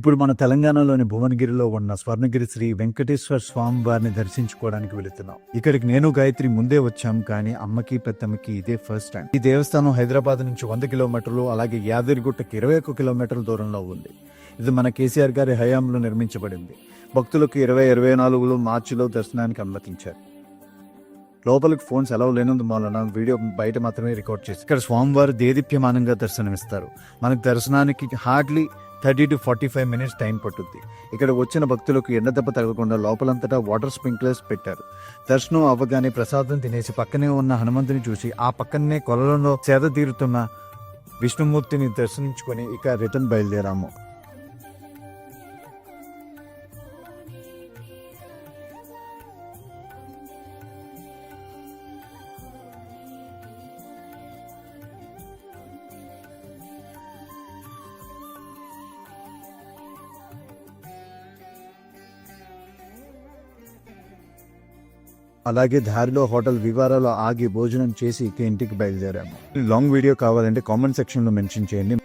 ఇప్పుడు మన తెలంగాణలోని భువనగిరిలో ఉన్న స్వర్ణగిరి శ్రీ వెంకటేశ్వర స్వామి వారిని దర్శించుకోవడానికి వెళుతున్నాం. ఇక్కడికి నేను గాయత్రి ముందే వచ్చాం, కానీ అమ్మకి పెద్దమ్మకి ఇదే ఫస్ట్ టైం. ఈ దేవస్థానం హైదరాబాద్ నుంచి 100 కిలోమీటర్లు, అలాగే యాదగిరిగుట్టకి 21 కిలోమీటర్ల దూరంలో ఉంది. ఇది మన కేసీఆర్ గారి హయాంలో నిర్మించబడింది. భక్తులకు 2024లో మార్చిలో దర్శనానికి అనుమతించారు. లోపలికి ఫోన్స్ అలౌ లేనందు వలన వీడియో బయట మాత్రమే రికార్డ్ చేసి ఇక్కడ స్వామివారు దేదీప్యమానంగా దర్శనమిస్తారు. మనకు దర్శనానికి హార్డ్లీ 30 to 45 minutes టైం పట్టుద్ది. ఇక్కడ వచ్చిన భక్తులకు ఎండదెబ్బ తగలకుండా లోపలంతటా వాటర్ స్ప్రింక్లర్స్ పెట్టారు. దర్శనం అవ్వగానే ప్రసాదం తినేసి పక్కనే ఉన్న హనుమంతుని చూసి ఆ పక్కనే కొలంలో సేద తీరుతున్న విష్ణుమూర్తిని దర్శించుకొని ఇక రిటర్న్ బయలుదేరాము. అలాగే దారిలో హోటల్ వివారాలో ఆగి భోజనం చేసి ఇక ఇంటికి బయలుదేరాము. లాంగ్ వీడియో కావాలంటే కామెంట్ సెక్షన్లో మెన్షన్ చేయండి.